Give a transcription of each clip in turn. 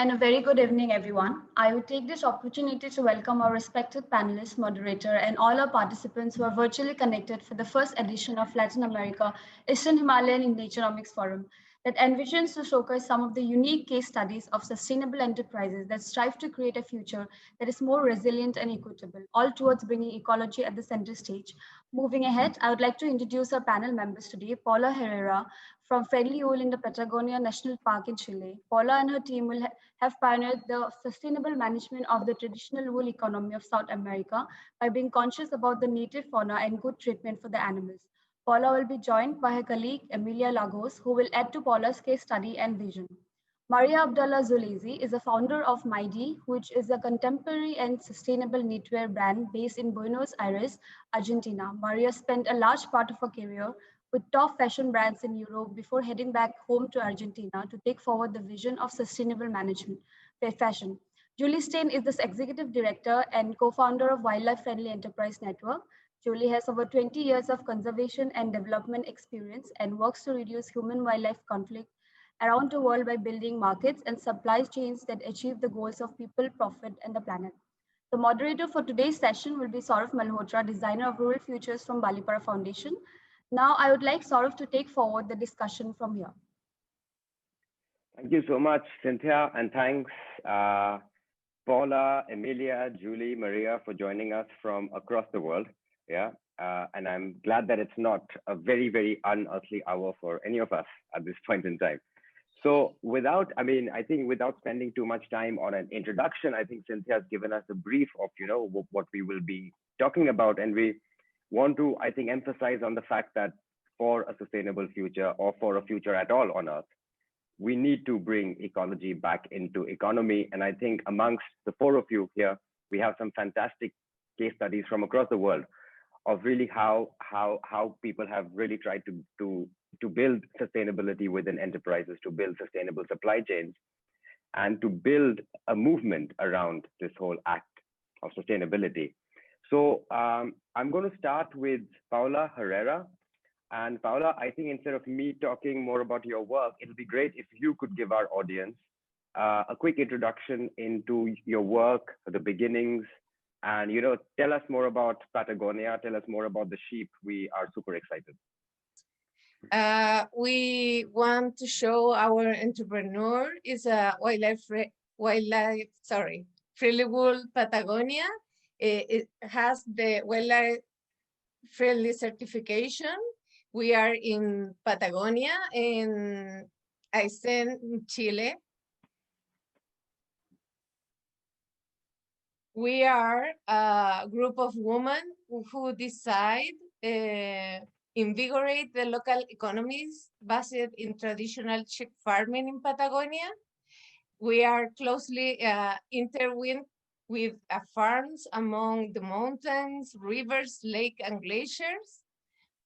and a very good evening, everyone. I would take this opportunity to welcome our respected panelists, moderator, and all our participants who are virtually connected for the first edition of Latin America Eastern Himalayan Naturonomics Forum that envisions to showcase some of the unique case studies of sustainable enterprises that strive to create a future that is more resilient and equitable, all towards bringing ecology at the center stage. Moving ahead, I would like to introduce our panel members today, Paula Herrera, from Friendly Wool in the Patagonia National Park in Chile. Paula and her team will have pioneered the sustainable management of the traditional wool economy of South America by being conscious about the native fauna and good treatment for the animals. Paula will be joined by her colleague Emilia Lagos, who will add to Paula's case study and vision. Maria Abdala Zolezzi is a founder of MAYDI, which is a contemporary and sustainable knitwear brand based in Buenos Aires, Argentina. Maria spent a large part of her career with top fashion brands in Europe before heading back home to Argentina to take forward the vision of sustainable management fashion. Julie Stein is the executive director and co-founder of Wildlife Friendly Enterprise Network. Julie has over 20 years of conservation and development experience and works to reduce human-wildlife conflict around the world by building markets and supply chains that achieve the goals of people, profit, and the planet. The moderator for today's session will be Saurav Malhotra, designer of Rural Futures from Balipara Foundation. Now, I would like Saurav to take forward the discussion from here. Thank you so much, Cynthia, and thanks, Paula, Emilia, Julie, Maria, for joining us from across the world. And I'm glad that it's not a very, very unearthly hour for any of us at this point in time. So I think without spending too much time on an introduction, I think Cynthia has given us a brief of, what we will be talking about. And we want to, I think, emphasize on the fact that for a sustainable future or for a future at all on Earth, we need to bring ecology back into economy. And I think amongst the four of you here, we have some fantastic case studies from across the world of really how people have really tried to build sustainability within enterprises, to build sustainable supply chains, and to build a movement around this whole act of sustainability. So I'm going to start with Paula Herrera. And Paula, I think instead of me talking more about your work, it'll be great if you could give our audience a quick introduction into your work, the beginnings, and tell us more about Patagonia, tell us more about the sheep. We are super excited. We want to show our entrepreneur is a Friendly Wool Patagonia. It has the wildlife friendly certification. We are in Patagonia, in Aysén, Chile. We are a group of women who decide invigorate the local economies based in traditional sheep farming in Patagonia. We are closely intertwined with farms among the mountains, rivers, lakes, and glaciers.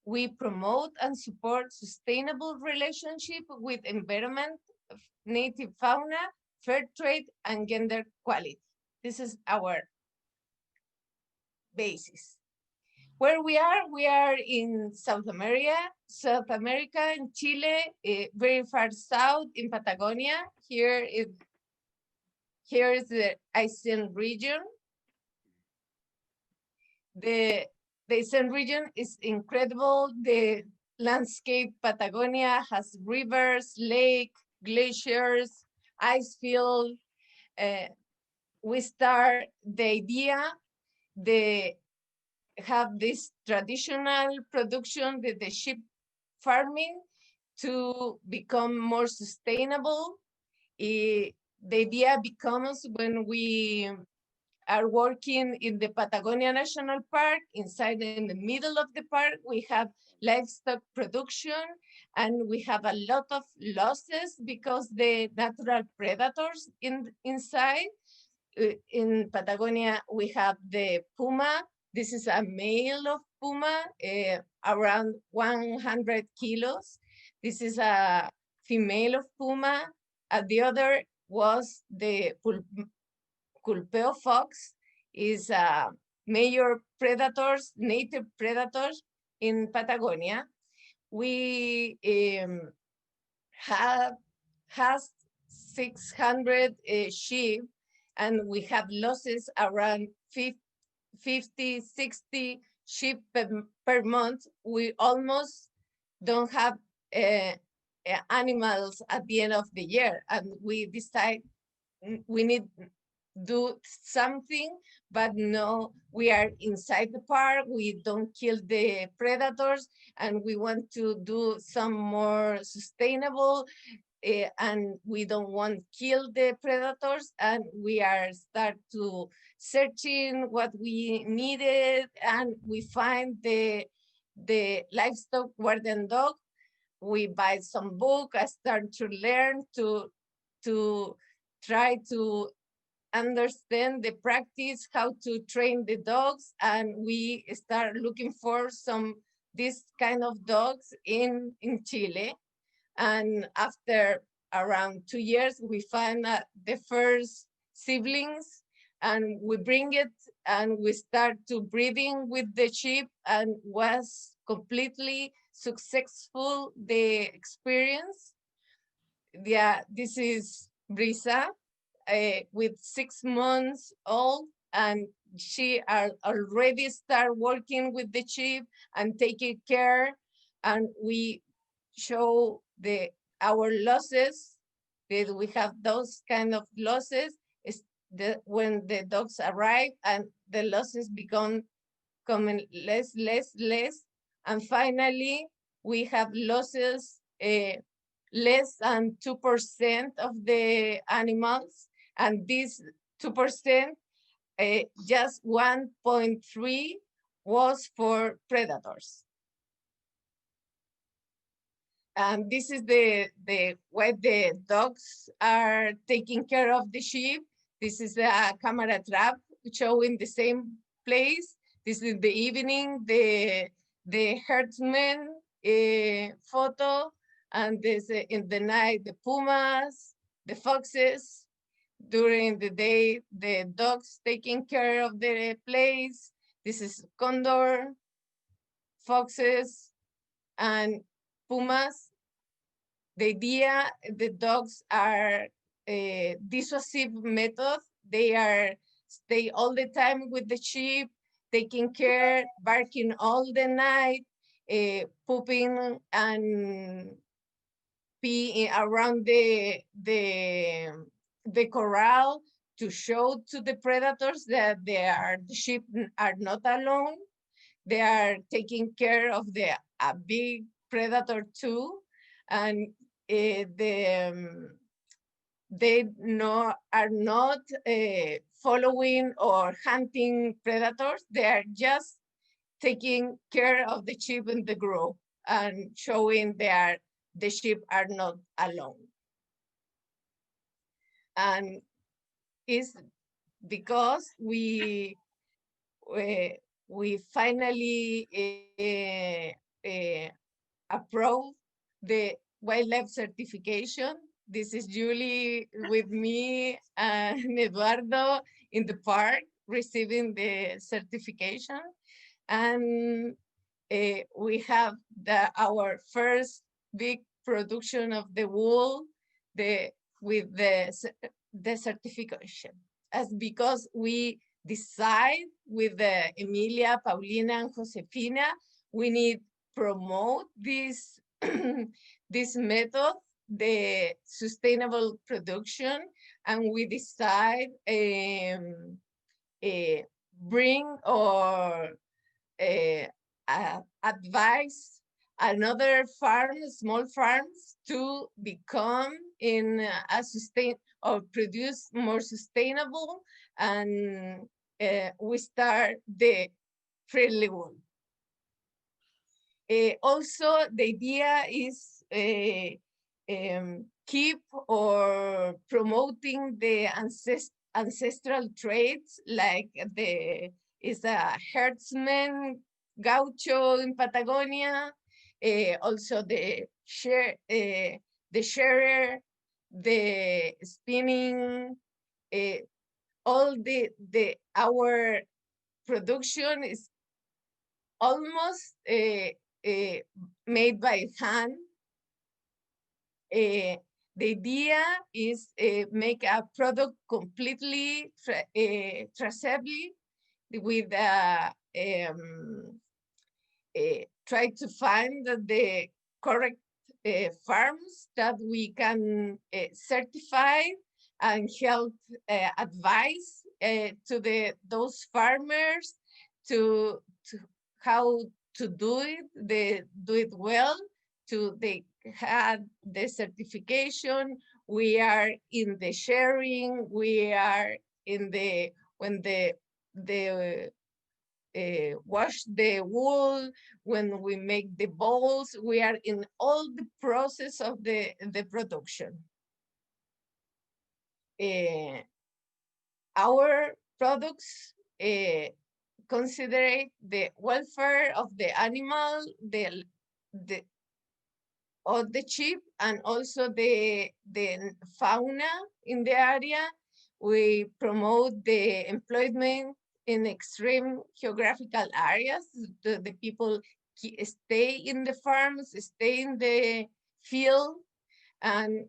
We promote and support sustainable relationship with environment, native fauna, fair trade, and gender equality. This is our basis. Where we are in South America, in Chile, very far south in Patagonia. Here is the Aysén region. The Aysén region is incredible. The landscape Patagonia has rivers, lake, glaciers, ice field. We start the idea, they have this traditional production with the sheep farming to become more sustainable. The idea becomes when we are working in the Patagonia National Park. Inside, in the middle of the park, we have livestock production, and we have a lot of losses because the natural predators inside. In Patagonia, we have the puma. This is a male of puma, around 100 kilos. This is a female of puma. The other was the Culpeo fox, is major predators, native predators in Patagonia. We have 600 sheep, and we have losses around 50, 60 sheep per month. We almost don't have animals at the end of the year, and we decide we need do something, but no, we are inside the park, we don't kill the predators, and we want to do some more sustainable, and we don't want to kill the predators, and we are start to searching what we needed, and we find the livestock warden dog. We buy some book, I start to learn to try to understand the practice, how to train the dogs, and we start looking for some this kind of dogs in Chile. And after around 2 years, we find the first siblings, and we bring it, and we start to breeding with the sheep, and was completely successful the experience. Yeah, this is Brisa, with 6 months old, and she already start working with the sheep and taking care, and we show our losses, that we have those kind of losses is when the dogs arrive, and the losses become coming less, and finally we have losses less than 2% of the animals, and this 2%, just 1.3 was for predators. And this is the way the dogs are taking care of the sheep. This is a camera trap showing the same place. This is the evening, the herdsman photo, and this in the night, the pumas, the foxes. During the day, the dogs taking care of the place. This is condor, foxes, and pumas. The idea, the dogs are a dissuasive method. They stay all the time with the sheep, taking care, barking all the night, pooping and peeing around the corral to show to the predators that the sheep are not alone. They are taking care of a big predator too, and they are not following or hunting predators. They are just taking care of the sheep in the group and showing the sheep are not alone. And it's because we finally approved the wildlife certification. This is Julie with me and Eduardo in the park receiving the certification. And we have our first big production of the wool with the certification. As because we decide with Emilia, Paulina, and Josefina, we need promote this this method, the sustainable production, and we decide bring or advise another small farms to become in a sustain or produce more sustainable, and we start the friendly wool. Also, the idea is keep or promoting the ancestral traits, like is a herdsman gaucho in Patagonia, also the sharer, the spinning, all our production is almost made by hand. The idea is make a product completely traceable with try to find the correct farms that we can certify and help advise to those farmers to how to do it, do it well, they had the certification. We are in the sharing. We are in the when the wash the wool, when we make the balls. We are in all the process of the production. Our products consider the welfare of the animal, of the sheep, and also the fauna in the area. We promote the employment in extreme geographical areas. The people stay in the farms, stay in the field, and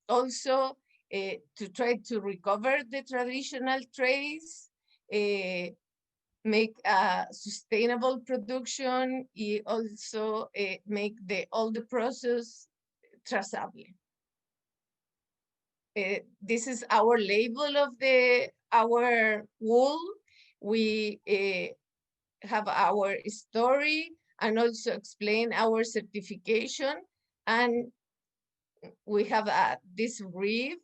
also to try to recover the traditional trades, make a sustainable production, also make all the process traceable. This is our label of our wool. We have our story and also explain our certification, and we have this wreath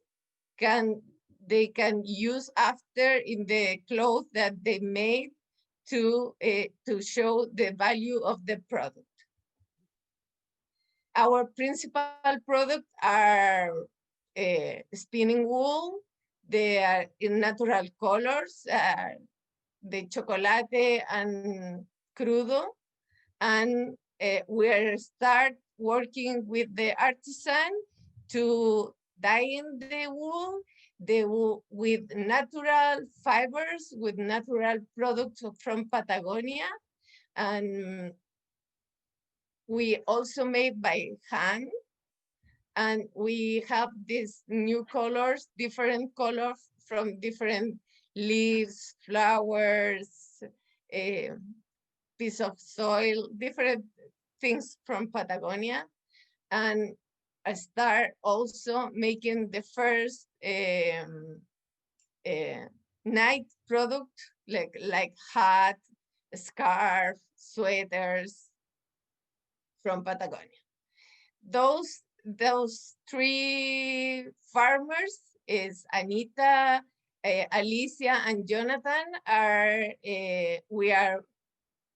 they can use after in the clothes that they made to show the value of the product. Our principal products are spinning wool. They are in natural colors, the chocolate and crudo, and we are start working with the artisan to dyeing the wool with natural fibers, with natural products from Patagonia, and we also made by hand. And we have these new colors, different colors from different leaves, flowers, piece of soil, different things from Patagonia. And I start also making the first night product, like hat, scarf, sweaters from Patagonia. Those three farmers is Anita, Alicia, and Jonathan are we are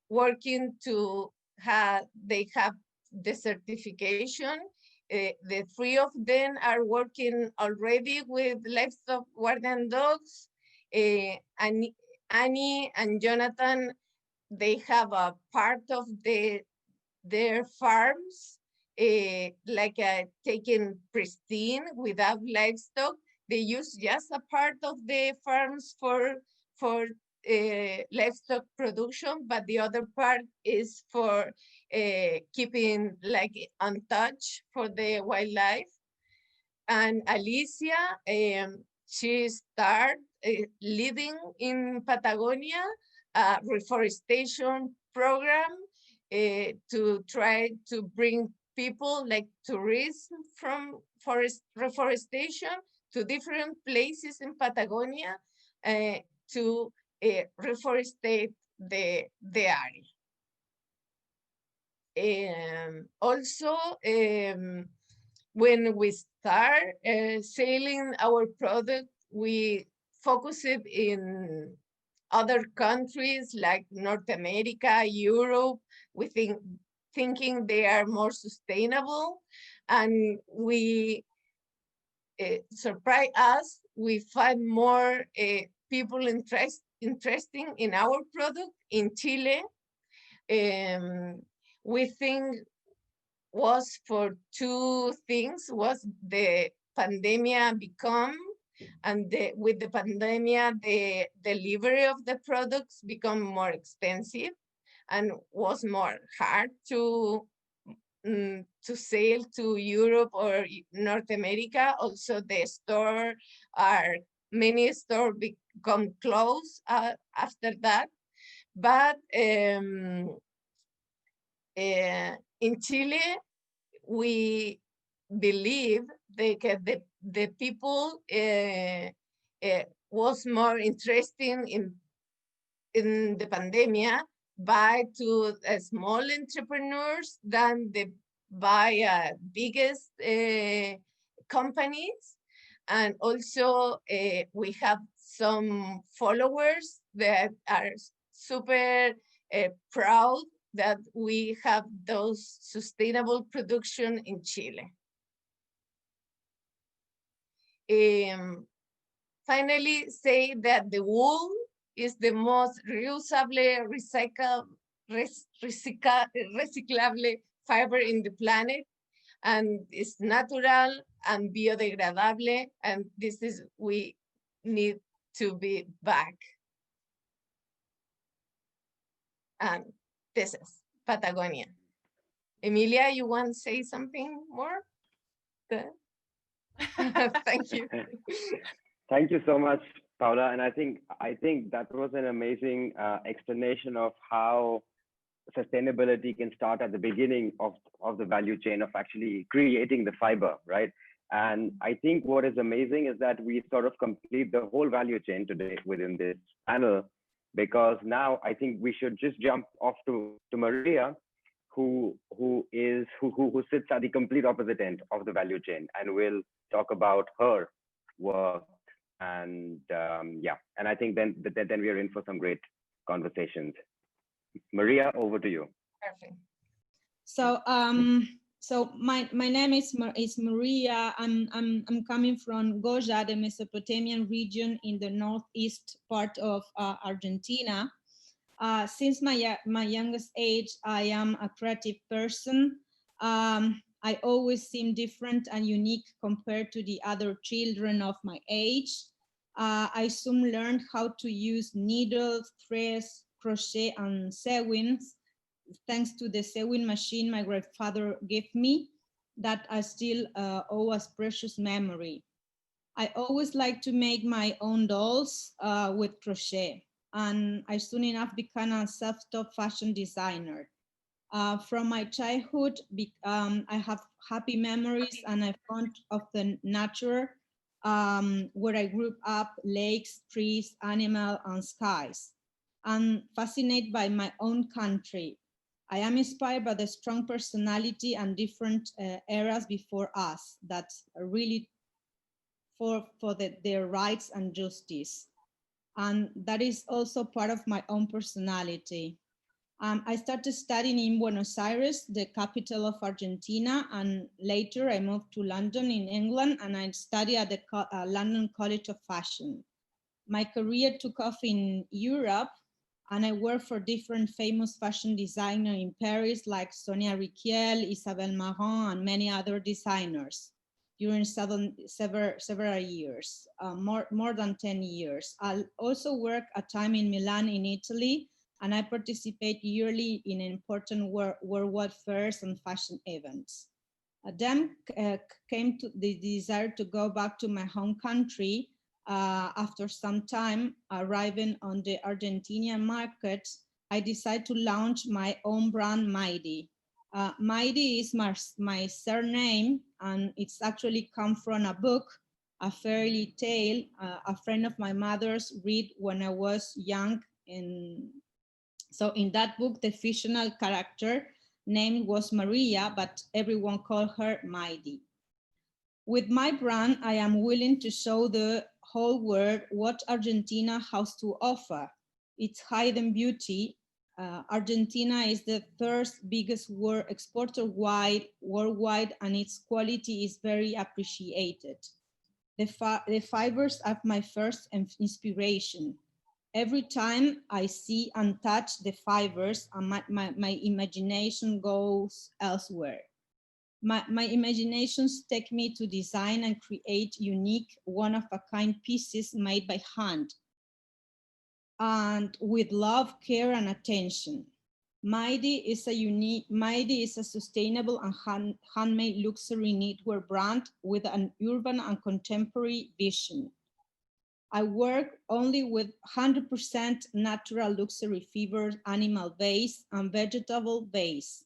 working to have they have the certification. The three of them are working already with livestock guardian dogs. Annie and Jonathan, they have a part of their farms, taken pristine without livestock. They use just a part of the farms for livestock production, but the other part is for keeping untouched for the wildlife. And Alicia, she started leading in Patagonia a reforestation program to try to bring people like tourists from reforestation to different places in Patagonia to reforestate the area. Also, when we start selling our product, we focus it in other countries like North America, Europe. We thinking they are more sustainable, and we surprise us. We find more people interesting in our product in Chile. We think was for two things: was the pandemic become, and with the pandemic, the delivery of the products become more expensive and was more hard to to sail to Europe or North America. Also, the store many stores become closed after that. But in Chile, we believe that the people was more interesting in the pandemic by to small entrepreneurs than by biggest companies. And also we have some followers that are super proud that we have those sustainable production in Chile. Finally, say that the wool is the most reusable, recyclable fiber in the planet, and it's natural and biodegradable, and this is we need to be back. And this is Patagonia. Emilia, you want to say something more? Thank you. Thank you so much, Paula. And I think that was an amazing explanation of how sustainability can start at the beginning of the value chain of actually creating the fiber, right? And I think what is amazing is that we sort of complete the whole value chain today within this panel, because now I think we should just jump off to Maria, who sits at the complete opposite end of the value chain, and will talk about her work. And yeah, and I think then we are in for some great conversations. Maria, over to you. Perfect. So my name is Maria. I'm coming from Goya, the Mesopotamian region in the northeast part of Argentina. Since my youngest age, I am a creative person. I always seem different and unique compared to the other children of my age. I soon learned how to use needles, threads, crochet, and sewing, thanks to the sewing machine my grandfather gave me, that I still owe as precious memory. I always like to make my own dolls with crochet, and I soon enough became a self-taught fashion designer. From my childhood, I have happy memories and I'm fond of the nature, where I grew up, lakes, trees, animals, and skies. I'm fascinated by my own country. I am inspired by the strong personality and different eras before us that are really for their rights and justice. And that is also part of my own personality. I started studying in Buenos Aires, the capital of Argentina, and later I moved to London in England, and I studied at the London College of Fashion. My career took off in Europe, and I worked for different famous fashion designers in Paris, like Sonia Rykiel, Isabel Marant, and many other designers during several years, more than 10 years. I also worked a time in Milan in Italy, and I participate yearly in important worldwide fairs and fashion events. Then came to the desire to go back to my home country. After some time arriving on the Argentinian market, I decided to launch my own brand, MAYDI. MAYDI is my surname, and it's actually come from a book, a fairy tale, a friend of my mother's read when I was young. So in that book, the fictional character name was Maria, but everyone called her MAYDI. With my brand, I am willing to show the whole world what Argentina has to offer. Its hidden beauty. Argentina is the third biggest exporter worldwide, and its quality is very appreciated. The fibers are my first inspiration. Every time I see and touch the fibers, my imagination goes elsewhere. My imaginations take me to design and create unique, one-of-a-kind pieces made by hand, and with love, care, and attention. MAYDI is a sustainable and handmade luxury knitwear brand with an urban and contemporary vision. I work only with 100% natural luxury fibers, animal-based and vegetable-based.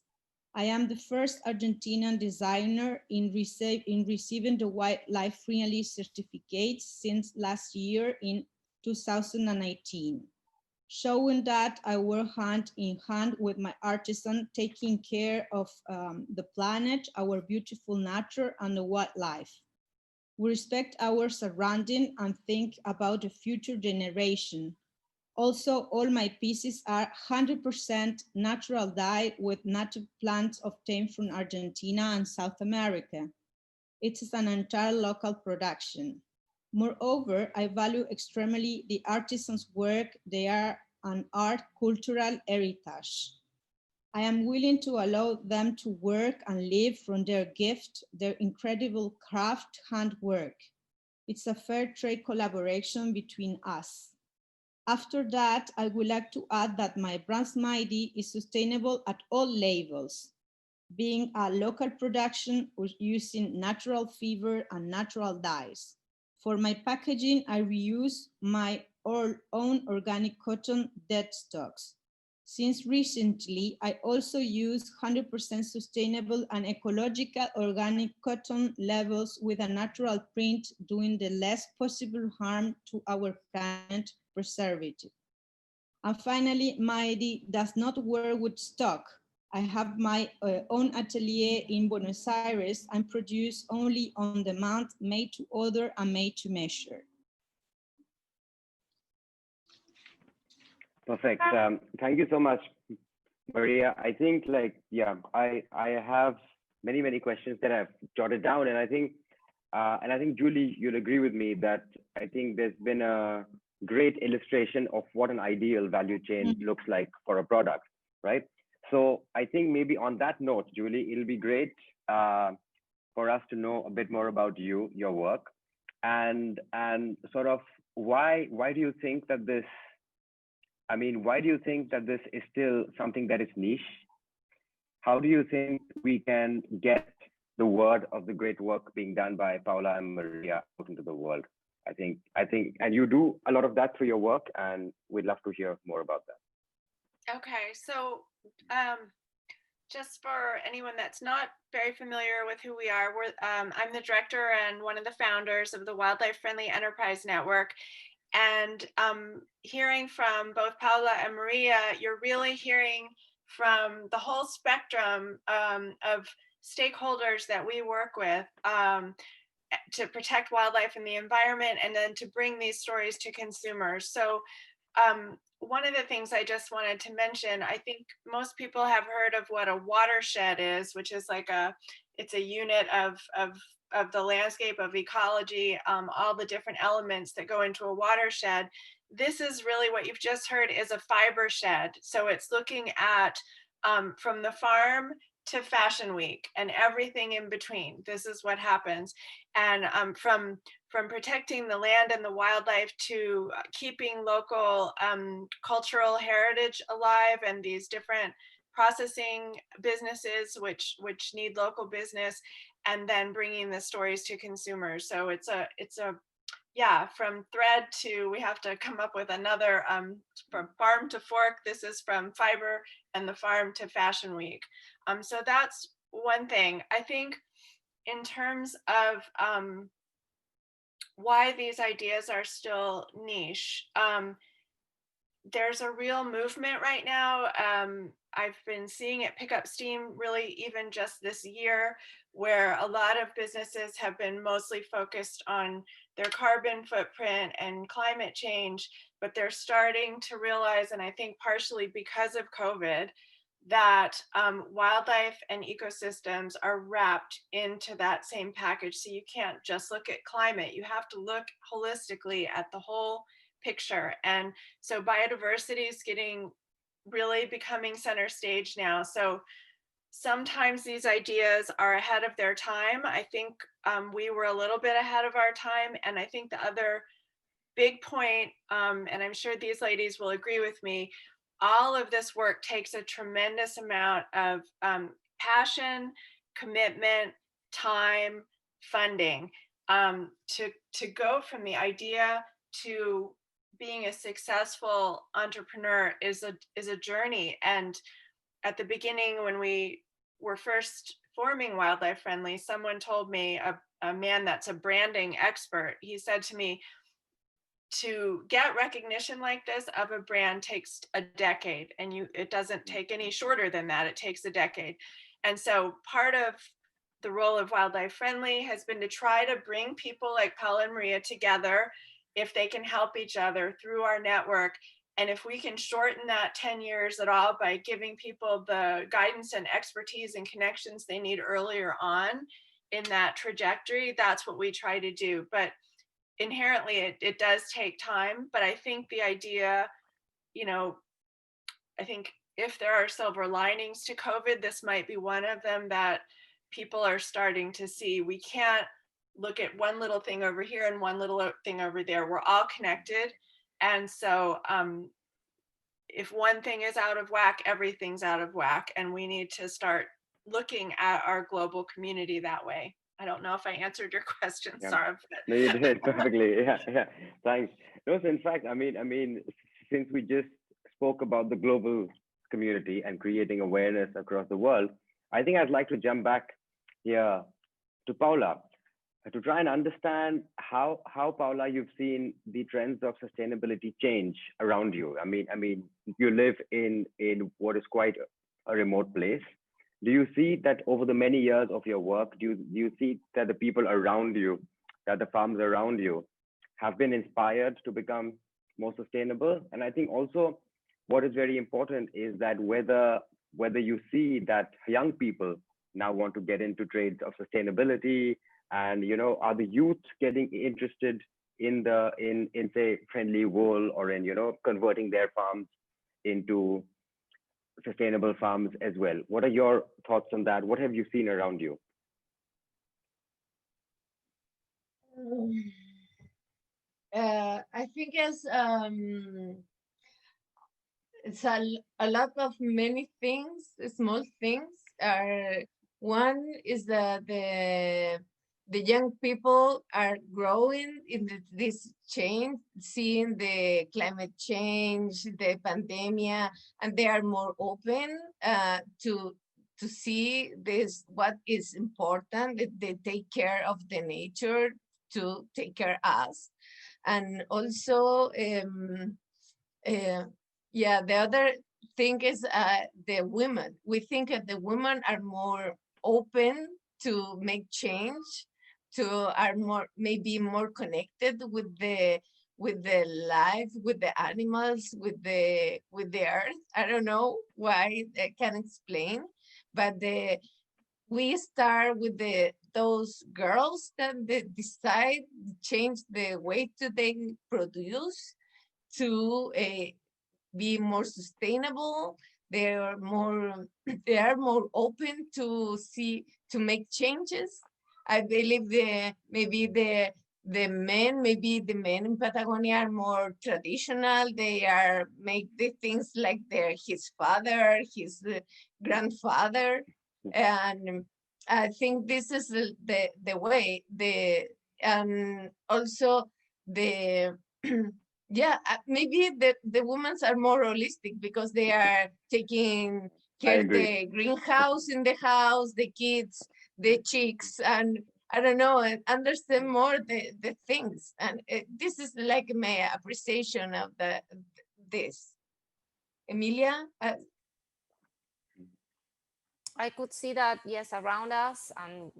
I am the first Argentinian designer in receiving the wildlife-friendly certificate since last year in 2018, showing that I work hand in hand with my artisan, taking care of the planet, our beautiful nature, and the wildlife. We respect our surrounding and think about the future generation. Also, all my pieces are 100% natural dyed with native plants obtained from Argentina and South America. It is an entire local production. Moreover, I value extremely the artisans' work. They are an art cultural heritage. I am willing to allow them to work and live from their gift, their incredible craft handwork. It's a fair trade collaboration between us. After that, I would like to add that my brand MAYDI is sustainable at all levels, being a local production using natural fiber and natural dyes. For my packaging, I reuse my own organic cotton dead stocks. Since recently, I also use 100% sustainable and ecological organic cotton labels with a natural print, doing the less possible harm to our planet preservative. And finally, MAYDI does not work with stock. I have my own atelier in Buenos Aires and produce only on demand, made to order and made to measure. Perfect. Thank you so much, Maria. I think I have many questions that I've jotted down, and I think Julie, you'll agree with me that I think there's been a great illustration of what an ideal value chain looks like for a product, right? So I think maybe on that note, Julie, it'll be great for us to know a bit more about you, your work, and sort of why do you think that this? I mean, why do you think that this is still something that is niche? How do you think we can get the word of the great work being done by Paula and Maria out into the world? I think, and you do a lot of that through your work, and we'd love to hear more about that. Okay, so just for anyone that's not very familiar with who we are, I'm the director and one of the founders of the Wildlife Friendly Enterprise Network. And hearing from both Paula and Maria, you're really hearing from the whole spectrum of stakeholders that we work with to protect wildlife and the environment, and then to bring these stories to consumers. So one of the things I just wanted to mention, I think most people have heard of what a watershed is, which is like it's a unit of the landscape, of ecology, all the different elements that go into a watershed. This is really what you've just heard is a fiber shed. So it's looking at from the farm to Fashion Week and everything in between. This is what happens. And from protecting the land and the wildlife to keeping local cultural heritage alive, and these different processing businesses which need local business, and then bringing the stories to consumers. So it's a yeah, from thread to, we have to come up with another, from farm to fork. This is from fiber and the farm to Fashion Week. So that's one thing. I think in terms of why these ideas are still niche, there's a real movement right now. I've been seeing it pick up steam really even just this year, where a lot of businesses have been mostly focused on their carbon footprint and climate change, but they're starting to realize, and I think partially because of COVID, that wildlife and ecosystems are wrapped into that same package. So you can't just look at climate, you have to look holistically at the whole picture. And so biodiversity is really becoming center stage now. So sometimes these ideas are ahead of their time. I think we were a little bit ahead of our time. And I think the other big point, and I'm sure these ladies will agree with me, all of this work takes a tremendous amount of passion, commitment, time, funding, to go from the idea to being a successful entrepreneur is a journey. And at the beginning, when we were first forming Wildlife Friendly, someone told me, a man that's a branding expert, he said to me, to get recognition like this of a brand takes a decade, and it doesn't take any shorter than that. It takes a decade. And so part of the role of Wildlife Friendly has been to try to bring people like Paula and Maria together, if they can help each other through our network. And if we can shorten that 10 years at all by giving people the guidance and expertise and connections they need earlier on in that trajectory, that's what we try to do. But inherently, it does take time. But I think the idea, I think if there are silver linings to COVID, this might be one of them, that people are starting to see. We can't look at one little thing over here and one little thing over there. We're all connected. And so if one thing is out of whack, everything's out of whack. And we need to start looking at our global community that way. I don't know if I answered your question, Yeah. Sarah. But... No, you did perfectly. Yeah. Thanks. No, so in fact, I mean, since we just spoke about the global community and creating awareness across the world, I think I'd like to jump back here to Paula to try and understand how Paula, you've seen the trends of sustainability change around you. I mean, you live in what is quite a remote place. Do you see that over the many years of your work, do you see that the people around you, that the farms around you have been inspired to become more sustainable? And I think also what is very important is that whether you see that young people now want to get into trades of sustainability, and are the youth getting interested in say friendly wool, or in converting their farms into sustainable farms as well? What are your thoughts on that? What have you seen around you? I think it's a lot of many things, small things. One is that the young people are growing in this change, seeing the climate change, the pandemic, and they are more open to see this, what is important. They take care of the nature to take care of us. And also, the other thing is the women. We think that the women are more open to make change, are maybe more connected with the life, with the animals, with the earth. I don't know why I can explain, but we start with those girls that they decide to change the way they produce to be more sustainable. They are more open to make changes. I believe maybe the men in Patagonia are more traditional. They make the things like his father, his grandfather, and I think this is the way. And also the maybe the women are more holistic because they are taking care of the greenhouse in the house, the kids, the chicks, and I don't know, and understand more the things. And this is like my appreciation of this. Emilia? I could see that, yes, around us, and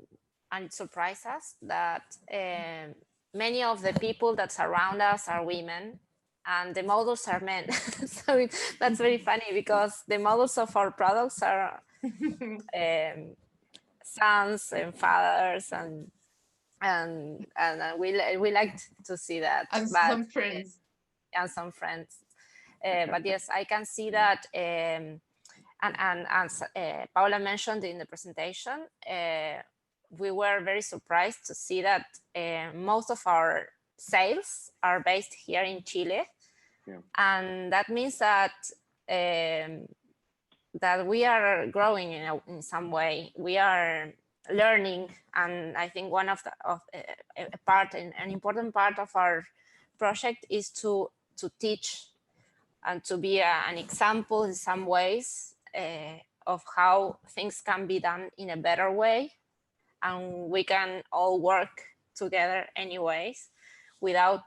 it surprised us that many of the people that surround us are women, and the models are men. So that's very funny, because the models of our products are sons and fathers, and we like to see that. And some friends. And some friends. But yes, I can see that. And as Paula mentioned in the presentation, we were very surprised to see that most of our sales are based here in Chile. Yeah. And that means that that we are growing in some way. We are learning, and I think one of an important part of our project is to teach and to be an example in some ways of how things can be done in a better way, and we can all work together anyways without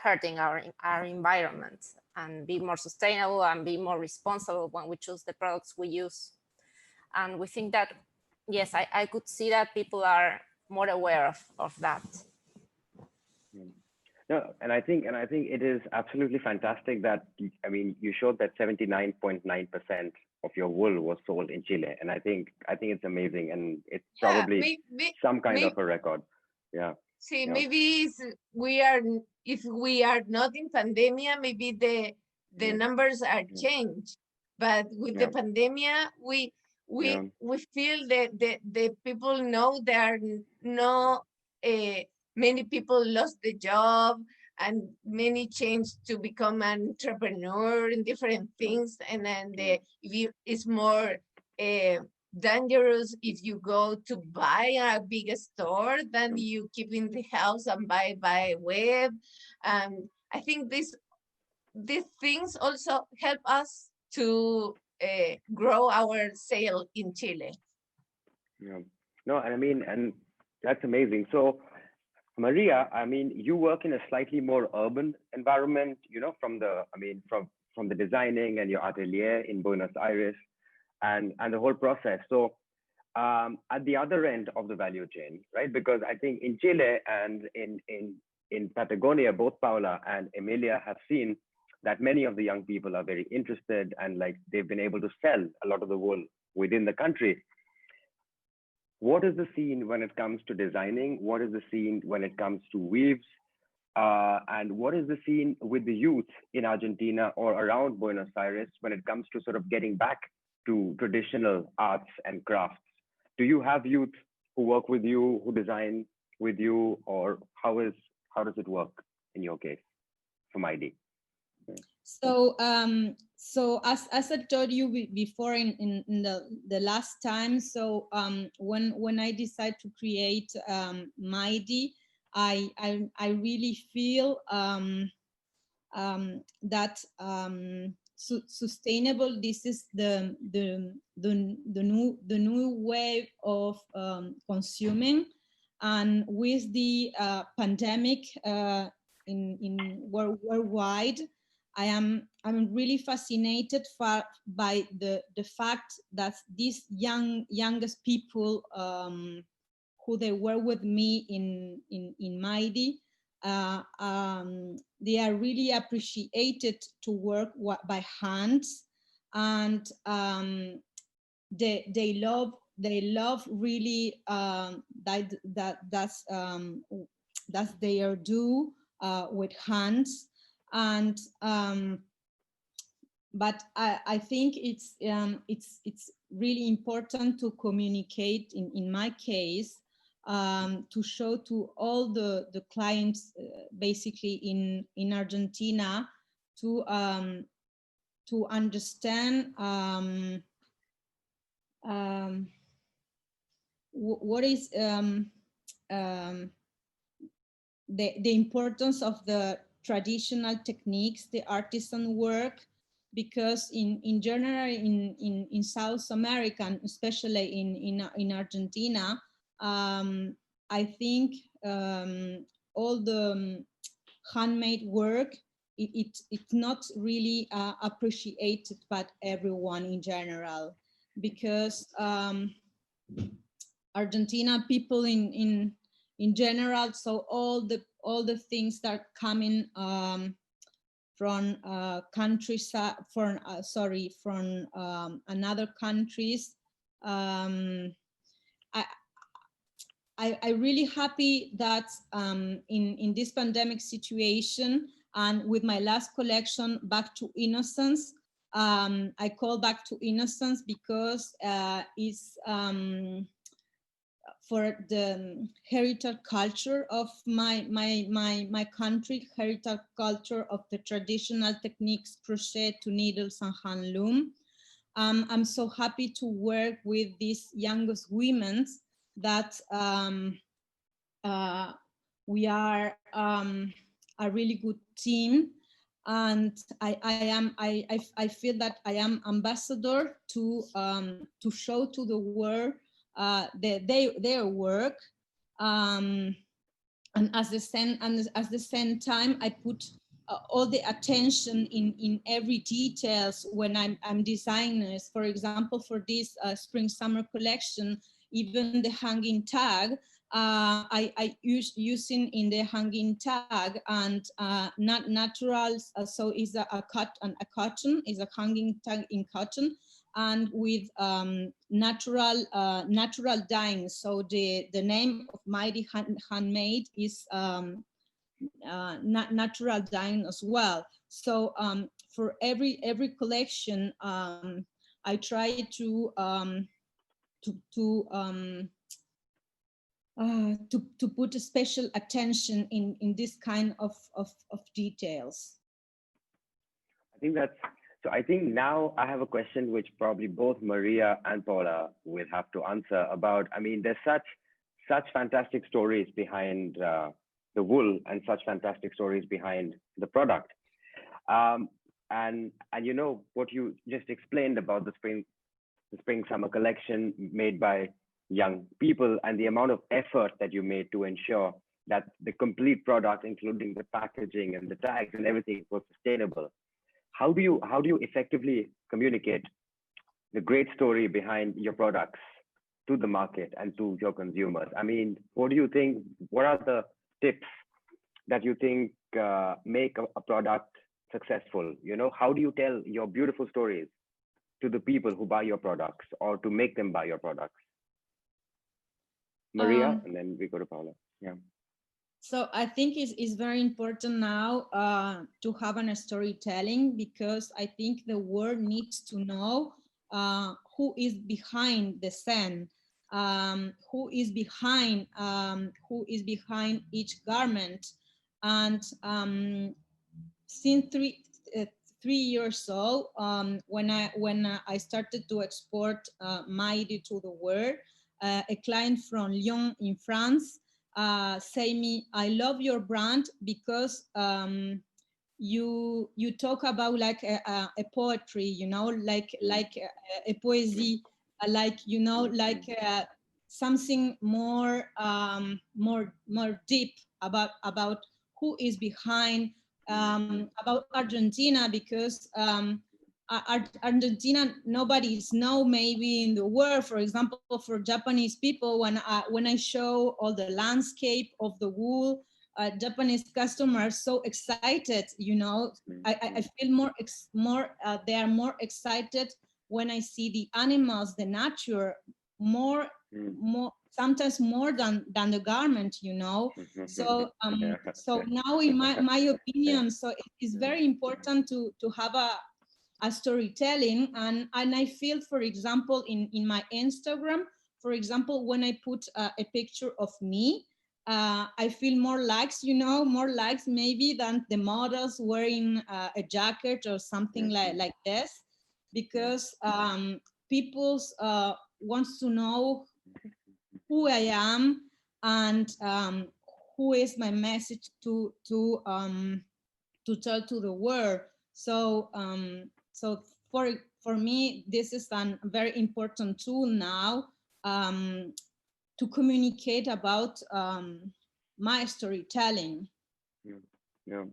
hurting our environment, and be more sustainable and be more responsible when we choose the products we use. And we think that, yes, I could see that people are more aware of that. No, and I think it is absolutely fantastic that, I mean, you showed that 79.9% of your wool was sold in Chile, and I think it's amazing, and it's probably some kind of a record. Yeah. See, maybe if we are not in pandemia, maybe the numbers are changed. But with the pandemia, we feel that the people know there are no many people lost the job, and many changed to become an entrepreneur in different things, and then it's more dangerous if you go to buy a big store than you keep in the house and buy by web. I think these things also help us to grow our sale in Chile. Yeah. No, I mean, and that's amazing. So, Maria, I mean, you work in a slightly more urban environment, you know, from the designing and your atelier in Buenos Aires, and the whole process. So at the other end of the value chain, right? Because I think in Chile and in Patagonia, both Paula and Emilia have seen that many of the young people are very interested, and like they've been able to sell a lot of the wool within the country. What is the scene when it comes to designing? What is the scene when it comes to weaves? And what is the scene with the youth in Argentina or around Buenos Aires when it comes to sort of getting back to traditional arts and crafts? Do you have youth who work with you, who design with you, or how does it work in your case for MAYDI? So as I told you before in the last time, so when I decided to create MAYDI, I really feel that sustainable. This is the new way of consuming, and with the pandemic in worldwide, I'm really fascinated by the fact that these youngest people who they were with me in MAYDI, they are really appreciated to work by hands, and they love really that's their do with hands. And but I think it's really important to communicate in my case, to show to all the clients basically in Argentina to understand what is the importance of the traditional techniques, the artisan work, because in general in South America, and especially in Argentina, I think all the handmade work, it's not really appreciated by everyone in general, because Argentina people in general, so all the things that are coming from countries, from another countries. I really happy that in this pandemic situation, and with my last collection, Back to Innocence, I call Back to Innocence because it's the heritage culture of my country, heritage culture of the traditional techniques, crochet to needles and hand loom. I'm so happy to work with these youngest women that we are a really good team, and I feel that I am ambassador to show to the world their work, and at the same time I put all the attention in every details when I'm designing. For example, for this spring summer collection, even the hanging tag, I using in the hanging tag and not naturals. So is a cotton is a hanging tag in cotton, and with natural dyeing. So the name of MAYDI handmade is natural dyeing as well. So for every collection, I try to put a special attention in this kind of details. I think that's so. I think now I have a question which probably both Maria and Paula will have to answer about. I mean, there's such fantastic stories behind the wool and such fantastic stories behind the product. And you know what you just explained about the spring summer collection made by young people and the amount of effort that you made to ensure that the complete product, including the packaging and the tags and everything, was sustainable. How do you effectively communicate the great story behind your products to the market and to your consumers? I mean, what do you think? What are the tips that you think make a product successful? You know, how do you tell your beautiful stories to the people who buy your products, or to make them buy your products? Maria, and then we go to Paula. Yeah. So I think it's very important now to have a storytelling, because I think the world needs to know who is behind the scene, who is behind each garment. And since 3 years old, when I started to export MAYDI to the world, a client from Lyon in France say me, I love your brand because you talk about like a poetry, you know, like a poesy, like, you know, like something more more deep about who is behind, about Argentina, because Argentina nobody's know maybe in the world. For example, for Japanese people, when I show all the landscape of the wool, Japanese customers so excited, you know. I feel more they are more excited when I see the animals, the nature, more sometimes more than the garment, you know. So so now in my opinion, so it is very important to have a storytelling, and I feel, for example, in my Instagram, for example, when I put a picture of me, I feel more likes, you know, more likes maybe than the models wearing a jacket or something like this, because people wants to know who I am and who is my message to tell to the world. So so for me, this is a very important tool now to communicate about my storytelling. Yeah.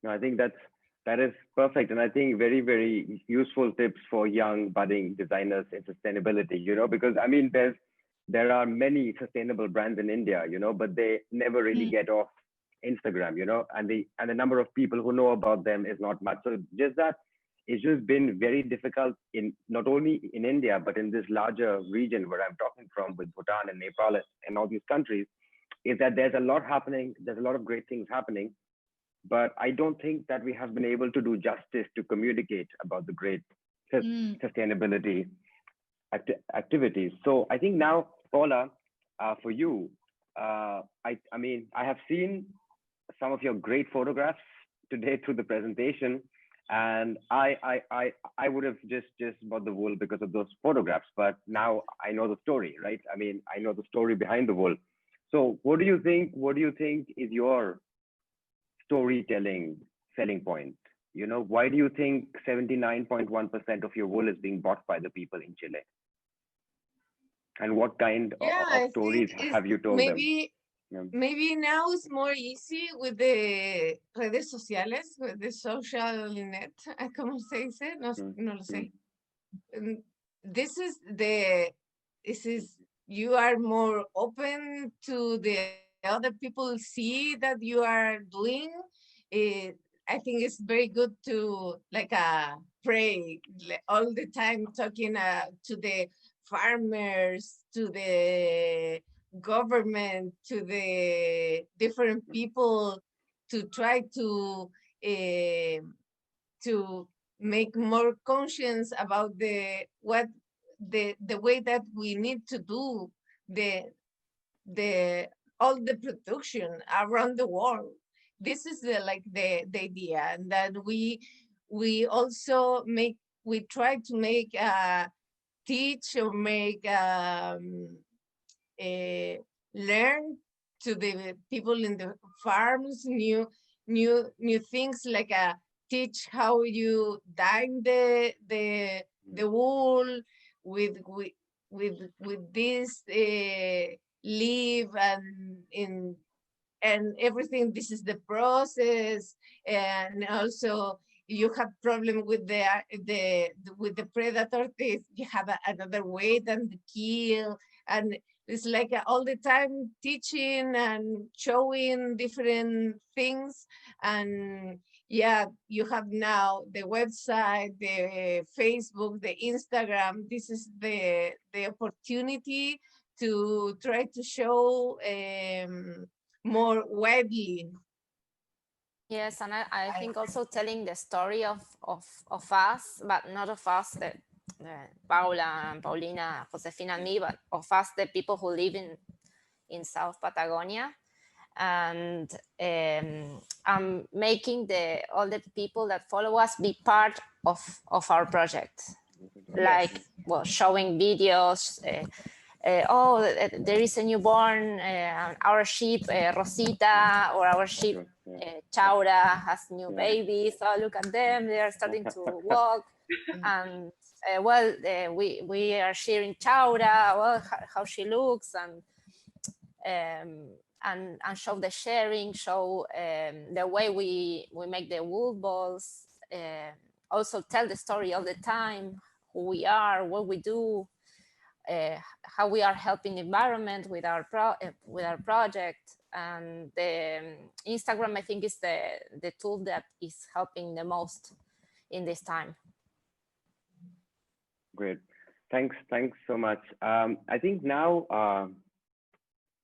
No, I think that is perfect, and I think very, very useful tips for young budding designers in sustainability. You know, because I mean, there are many sustainable brands in India, you know, but they never really get off Instagram, you know, and the number of people who know about them is not much. So just that, it's just been very difficult in not only in India, but in this larger region where I'm talking from, with Bhutan and Nepal and all these countries, is that there's a lot happening. There's a lot of great things happening, but I don't think that we have been able to do justice to communicate about the great sustainability activities. So I think now, Paula, for you, I mean, I have seen some of your great photographs today through the presentation, and I would have just bought the wool because of those photographs, but now I know the story, right? I mean, I know the story behind the wool. So what do you think is your storytelling selling point? You know, why do you think 79.1% of your wool is being bought by the people in Chile? And what kind of stories have you told them? Maybe now it's more easy with the redes sociales, with the social net. ¿Cómo se dice? No lo sé. This is you are more open to the other people see that you are doing. I think it's very good to pray all the time, talking to the farmers, to the government, to the different people, to try to make more conscious about the way that we need to do all the production around the world. This is the idea, and that we also try to make teach or make learn to the people in the farms new things, like teach how you dye the wool with this leaf and everything. This is the process, and also you have problem with the predator. You have another way than the kill, and it's like all the time teaching and showing different things. And yeah, you have now the website, the Facebook, the Instagram. This is the opportunity to try to show more widely. Yes, and I think also telling the story of us, but not of us, the Paula and Paulina, Josefina and me, but of us, the people who live in South Patagonia, and making all the people that follow us be part of our project, like showing videos. Oh, there is a newborn, our sheep Rosita, or our sheep Chaura has new babies. So look at them, they are starting to walk. And we are sharing Chaura, well, how she looks, and show the sharing, show the way we make the wool balls. Also tell the story all the time, who we are, what we do. How we are helping the environment with our project. And the Instagram, I think, is the tool that is helping the most in this time. Great, thanks so much. I think now,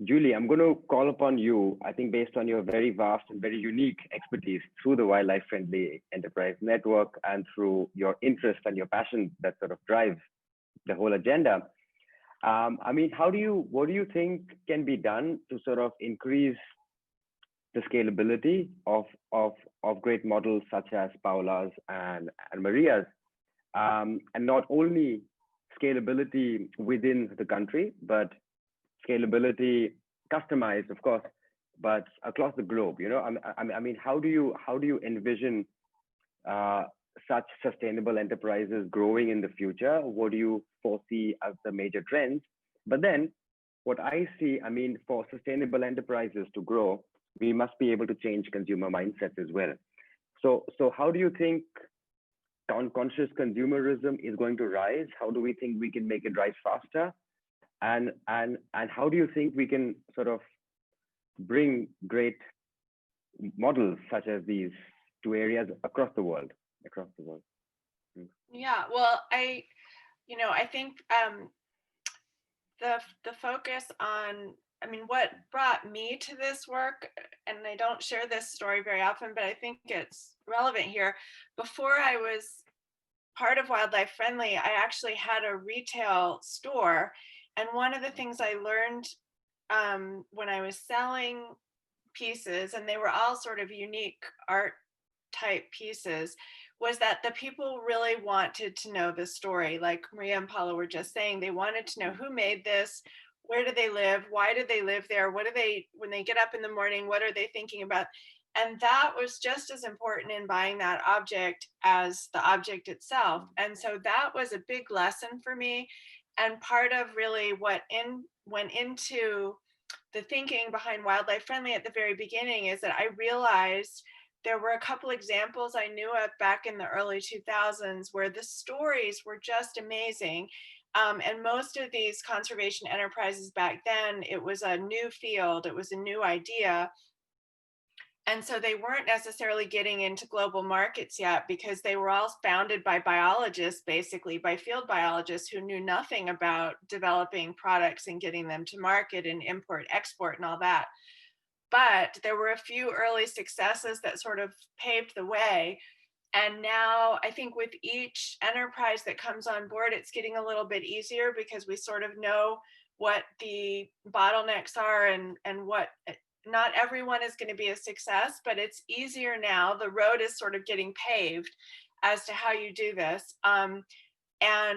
Julie, I'm going to call upon you. I think based on your very vast and very unique expertise through the Wildlife Friendly Enterprise Network, and through your interest and your passion that sort of drives the whole agenda. I mean, what do you think can be done to sort of increase the scalability of great models such as Paula's and Maria's, and not only scalability within the country, but scalability customized, of course, but across the globe? You know, I mean, how do you envision such sustainable enterprises growing in the future? What do you foresee as the major trends? But then what I see, I mean, for sustainable enterprises to grow, we must be able to change consumer mindsets as well. So how do you think conscious consumerism is going to rise? How do we think we can make it rise faster? And how do you think we can sort of bring great models such as these to areas across the world? Yeah, well, I think the focus on, I mean, what brought me to this work, and I don't share this story very often, but I think it's relevant here. Before I was part of Wildlife Friendly, I actually had a retail store, and one of the things I learned when I was selling pieces, and they were all sort of unique art type pieces, was that the people really wanted to know the story. Like Maria and Paula were just saying, they wanted to know who made this, where do they live, why do they live there, what do they, when they get up in the morning, what are they thinking about? And that was just as important in buying that object as the object itself. And so that was a big lesson for me. And part of really what went into the thinking behind Wildlife Friendly at the very beginning is that I realized there were a couple examples I knew of back in the early 2000s where the stories were just amazing. And most of these conservation enterprises back then, it was a new field, it was a new idea. And so they weren't necessarily getting into global markets yet because they were all founded by biologists, basically by field biologists who knew nothing about developing products and getting them to market and import, export and all that. But there were a few early successes that sort of paved the way. And now I think with each enterprise that comes on board, it's getting a little bit easier because we sort of know what the bottlenecks are and what, not everyone is going to be a success, but it's easier now. The road is sort of getting paved as to how you do this. And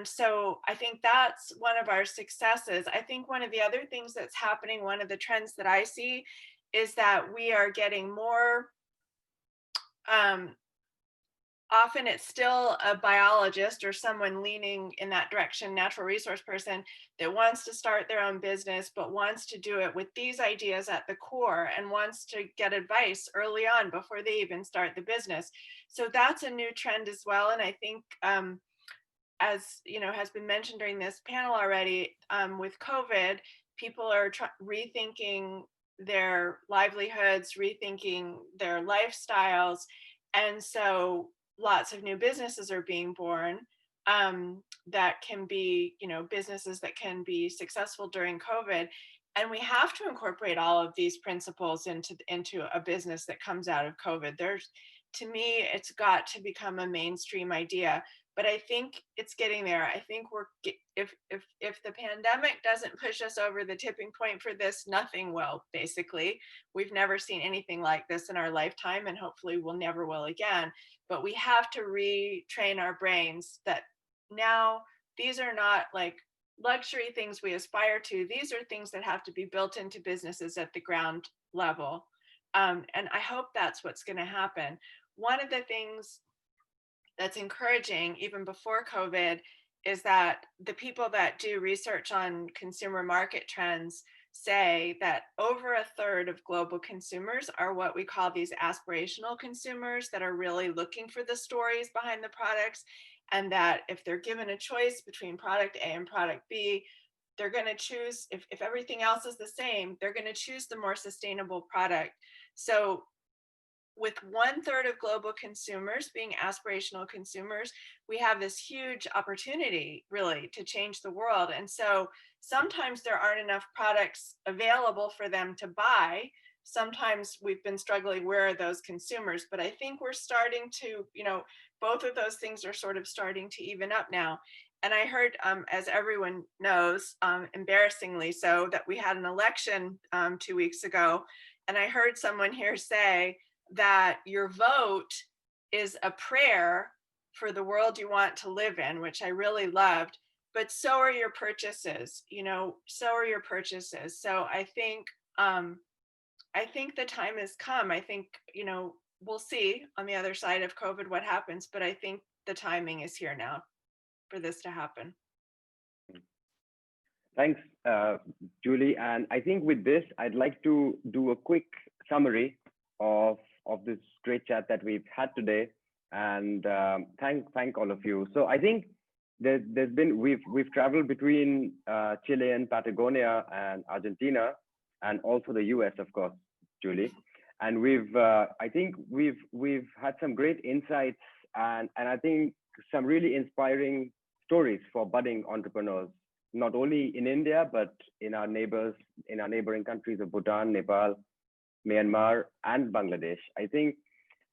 so I think that's one of our successes. I think one of the other things that's happening, one of the trends that I see is that we are getting more, often it's still a biologist or someone leaning in that direction, natural resource person that wants to start their own business, but wants to do it with these ideas at the core and wants to get advice early on before they even start the business. So that's a new trend as well. And I think, as you know, has been mentioned during this panel already, with COVID, people are rethinking their livelihoods, rethinking their lifestyles. And so lots of new businesses are being born that can be, you know, businesses that can be successful during COVID. And we have to incorporate all of these principles into a business that comes out of COVID. To me, it's got to become a mainstream idea. But I think it's getting there. I think if the pandemic doesn't push us over the tipping point for this, nothing will, basically. We've never seen anything like this in our lifetime, and hopefully we'll never will again. But we have to retrain our brains that now these are not like luxury things we aspire to. These are things that have to be built into businesses at the ground level. And I hope that's what's going to happen. One of the things that's encouraging, even before COVID, is that the people that do research on consumer market trends say that over a third of global consumers are what we call these aspirational consumers that are really looking for the stories behind the products. And that if they're given a choice between product A and product B, they're going to choose, if everything else is the same, they're going to choose the more sustainable product. So with 1/3 of global consumers being aspirational consumers, we have this huge opportunity really to change the world. And so sometimes there aren't enough products available for them to buy. Sometimes we've been struggling, where are those consumers? But I think we're starting to, you know, both of those things are sort of starting to even up now. And I heard, as everyone knows, embarrassingly so, that we had an election 2 weeks ago. And I heard someone here say that your vote is a prayer for the world you want to live in, which I really loved, but so are your purchases, you know, so are your purchases. So I think the time has come. I think, you know, we'll see on the other side of COVID what happens, but I think the timing is here now for this to happen. Thanks, Julie. And I think with this, I'd like to do a quick summary of this great chat that we've had today, and thank all of you. So I think we've traveled between Chile and Patagonia and Argentina, and also the US, of course, Julie. And I think we've had some great insights and I think some really inspiring stories for budding entrepreneurs, not only in India, but in our neighboring countries of Bhutan, Nepal, Myanmar, and Bangladesh. I think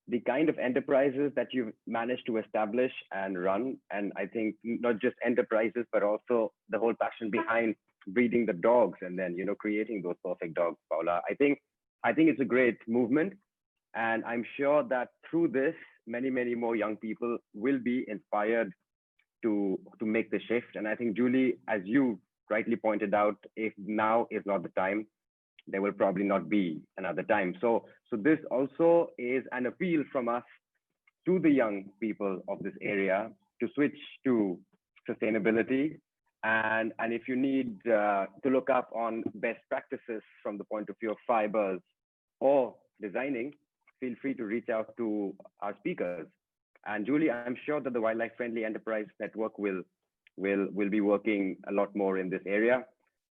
the kind of enterprises that you've managed to establish and run. And I think not just enterprises, but also the whole passion behind breeding the dogs and then, you know, creating those perfect dogs, Paula. I think it's a great movement. And I'm sure that through this, many, many more young people will be inspired to make the shift. And I think, Julie, as you rightly pointed out, if now is not the time, there will probably not be another time. So this also is an appeal from us to the young people of this area to switch to sustainability. And if you need to look up on best practices from the point of view of fibers or designing, feel free to reach out to our speakers. And Julie, I'm sure that the Wildlife Friendly Enterprise Network will be working a lot more in this area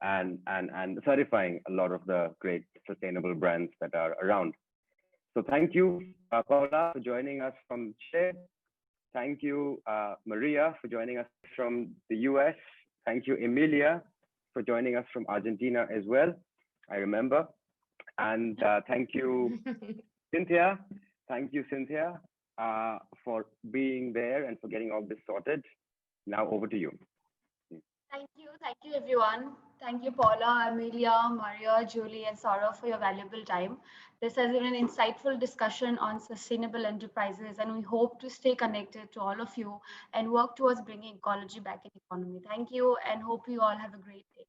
and certifying a lot of the great sustainable brands that are around. So thank you, Paula, for joining us from Chile. Thank you, Maria, for joining us from the US. Thank you, Emilia, for joining us from Argentina as well, I remember. And thank you, Cynthia. Thank you, Cynthia, for being there and for getting all this sorted. Now over to you. Thank you everyone. Thank you, Paula, Emilia, Maria, Julie, and Sarah for your valuable time. This has been an insightful discussion on sustainable enterprises, and we hope to stay connected to all of you and work towards bringing ecology back in economy. Thank you, and hope you all have a great day.